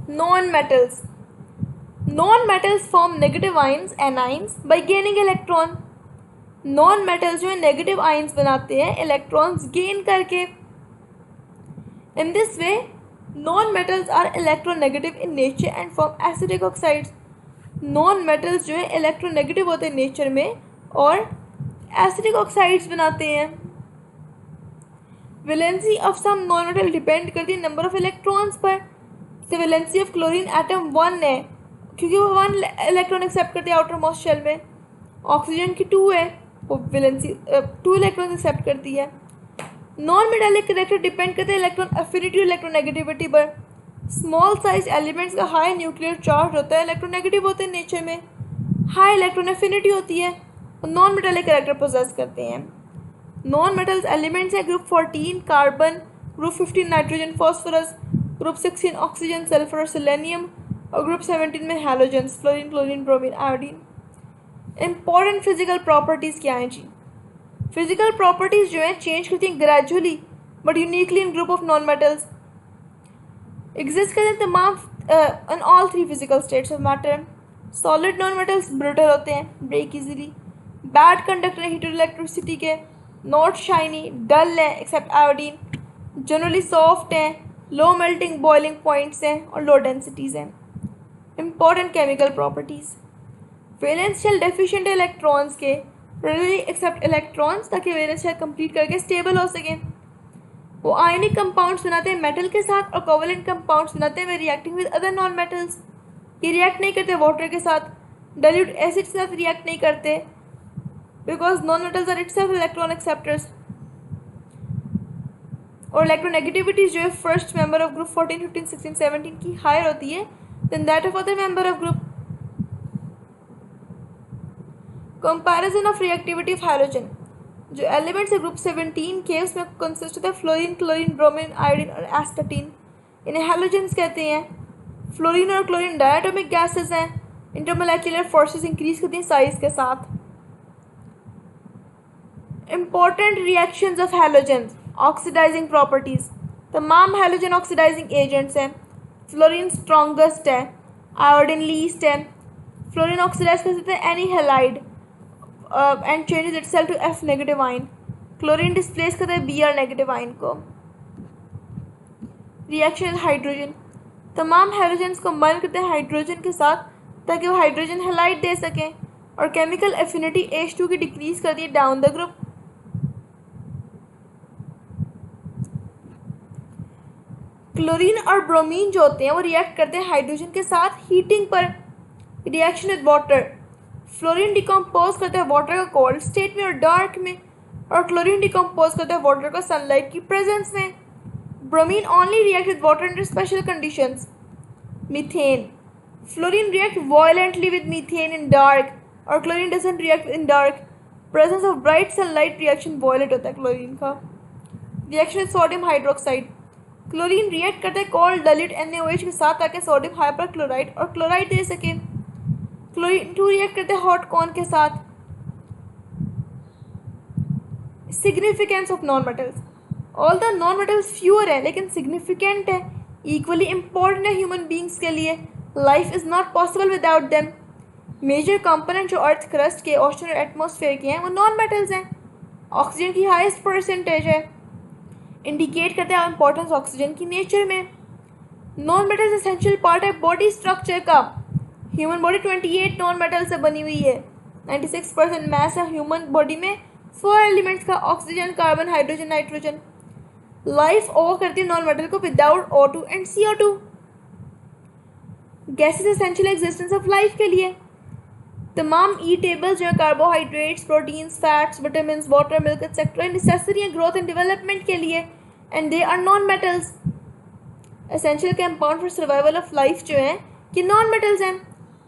Non metals form negative ions anions by gaining electron. Non metals जो है negative ions बनाते हैं electrons gain करके। In this way non metals are electronegative in nature and form acidic oxides. Non metals जो है electronegative होते हैं nature में और एसिडिक ऑक्साइड्स बनाते हैं। Valency of some non metal depend करती है नंबर ऑफ इलेक्ट्रॉन्स पर। तो वैलेंसी ऑफ क्लोरीन एटम 1 है क्योंकि वो 1 इलेक्ट्रॉन एक्सेप्ट करती है आउटर मोस्ट शेल में। ऑक्सीजन की 2 है, वो वैलेंसी 2 इलेक्ट्रॉन एक्सेप्ट करती है। नॉन मेटालिक करेक्टर डिपेंड करते हैं इलेक्ट्रॉन अफिनिटी और इलेक्ट्रोनेगेटिविटी पर। स्मॉल साइज एलिमेंट्स का हाई न्यूक्लियर चार्ज होता है, इलेक्ट्रोनेगेटिव होते हैं नेचर में, हाई इलेक्ट्रॉन अफिनिटी होती है और नॉन मेटालिक करेक्टर पोजेस करते हैं। नॉन मेटल्स एलिमेंट्स हैं group 14 carbon, group 15 nitrogen phosphorus, group 16 oxygen sulphur और सेलेनियम और ग्रुप 17 में halogens fluorine chlorine bromine iodine. Important physical properties क्या हैं जी? फिजिकल प्रॉपर्टीज़ जो है चेंज करती हैं gradually but uniquely in group of non metals. Exist करते हैं तमाम in all 3 physical states of matter. Solid non metals brittle होते हैं, break easily, bad conductor heat और इलेक्ट्रिसिटी के, नॉट शाइनी, डल है एक्सेप्ट आयोडीन, जनरली सॉफ्ट हैं, low melting boiling points हैं और लो डेंसिटीज़ हैं। Important chemical properties, valence shell deficient है इलेक्ट्रॉन्स के, रेडिली एक्सेप्ट इलेक्ट्रॉन्स ताकि वैलेंस शेल कंप्लीट करके स्टेबल हो सकें। वो आयनिक कंपाउंड्स बनाते हैं मेटल के साथ और कोवेलेंट कंपाउंड्स बनाते हैं reacting with other non metals. ये रिएक्ट नहीं करते वाटर के साथ, डाइल्यूट एसिड के साथ रिएक्ट नहीं करते because non metals are itself electron acceptors. और इलेक्ट्रोनेगेटिविटी जो है फर्स्ट मेंबर ऑफ ग्रुप 14, 15, 16, 17 की हायर होती है then that of other member of group. Comparison of reactivity of hydrogen, जो एलिमेंट्स है ग्रुप 17 के उसमें कंसिस्ट होता है फ्लोरीन क्लोरीन ब्रोमीन आयोडीन और एस्टाटीन, इन्हें हैलोजेंस कहते हैं। फ्लोरीन और क्लोरीन डायटोमिक गैसेस हैं, इंटरमोलेक्युलर फोर्सेस इंक्रीज करती हैं साइज के साथ। Important reactions of halogens, oxidising properties, तमाम हैलोजन ऑक्सीडाइजिंग एजेंट्स हैं। फ्लोरीन स्ट्रॉन्गेस्ट है, आयोडीन लीस्ट है। फ्लोरीन ऑक्सीडाइज कर सकते हैं any halide and changes itself to F negative ion. Chlorine displace करता है Br नेगेटिव आयन को। रिएक्शन हाइड्रोजन, तमाम हाइड्रोजन्स को मर्ज करते हैं हाइड्रोजन के साथ ताकि वो हाइड्रोजन हैलाइड दे सकें और केमिकल एफिनिटी H2 की डिक्रीज कर दी डाउन द ग्रुप। क्लोरीन और ब्रोमीन जो होते हैं वो रिएक्ट करते हैं हाइड्रोजन के साथ हीटिंग पर। Reaction with water, fluorine decompose करता है वाटर को कोल्ड स्टेट में और डार्क में और क्लोरीन डिकम्पोज करता है वाटर को सनलाइट की प्रेजेंस में। Bromine only react with water under special conditions. Methane, fluorine react violently with methane in dark और chlorine doesn't react in dark. Presence of bright sunlight reaction violent होता है chlorine का। Reaction with sodium hydroxide, chlorine react करता है cold dilute NaOH के साथ ताकि sodium हाइपरक्लोराइड और क्लोराइड दे सके। क्लोरीन 2 रिएक्ट करते हैं हॉट कॉर्न के साथ। Significance of non metals, all the non metals fewer है लेकिन सिग्निफिकेंट है, इक्वली इम्पोर्टेंट है ह्यूमन बींग्स के लिए। Life is not possible without them. Major component जो अर्थ क्रस्ट के ओशन और एटमॉस्फेयर के हैं वो नॉन मेटल्स हैं। ऑक्सीजन की हाईएस्ट परसेंटेज है, इंडिकेट करते हैं इंपॉर्टेंस ऑक्सीजन की नेचर में। नॉन मेटल्स एसेंशियल पार्ट है बॉडी स्ट्रक्चर का। ह्यूमन बॉडी 28 नॉन मेटल से बनी हुई है। 96% मास है ह्यूमन बॉडी में 4 एलिमेंट्स का, oxygen carbon hydrogen nitrogen. Life over करती है नॉन मेटल को without O2 and CO2। Gases essential existence of life के लिए। तमाम ईटेबल्स जो है carbohydrates proteins fats vitamin water milk etcetera necessary है ग्रोथ एंड डेवलपमेंट के लिए and they are non metals. Essential compound for survival of life जो है कि नॉन मेटल्स हैं।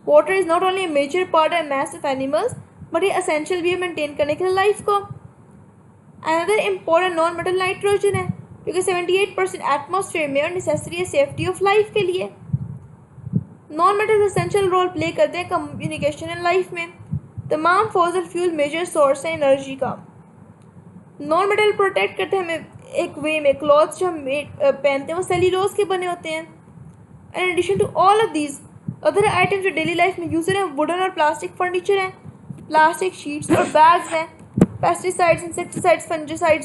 Water is not only a major part of mass of animals but ये essential भी है मेंटेन करने के लिए लाइफ को। Another important non metal nitrogen है क्योंकि 78% एटमॉस्फेयर में और नेसेसरी है सेफ्टी ऑफ लाइफ के लिए। Non metals essential role play करते हैं कम्युनिकेशन एंड लाइफ में। तमाम फॉसिल फ्यूल मेजर सोर्स है एनर्जी का। नॉन मेटल प्रोटेक्ट करते हैं हमें एक वे में। क्लॉथ्स जो हम पहनते हैं वो सेल्यूलोज के बने होते हैं। And addition to all of these other items जो डेली लाइफ में यूज हैं वुडन और प्लास्टिक फर्नीचर हैं, प्लास्टिक शीट्स और बैग्स हैं, पेस्टिसाइड्स, इंसेक्टिसाइड्स, फंजिसाइड्स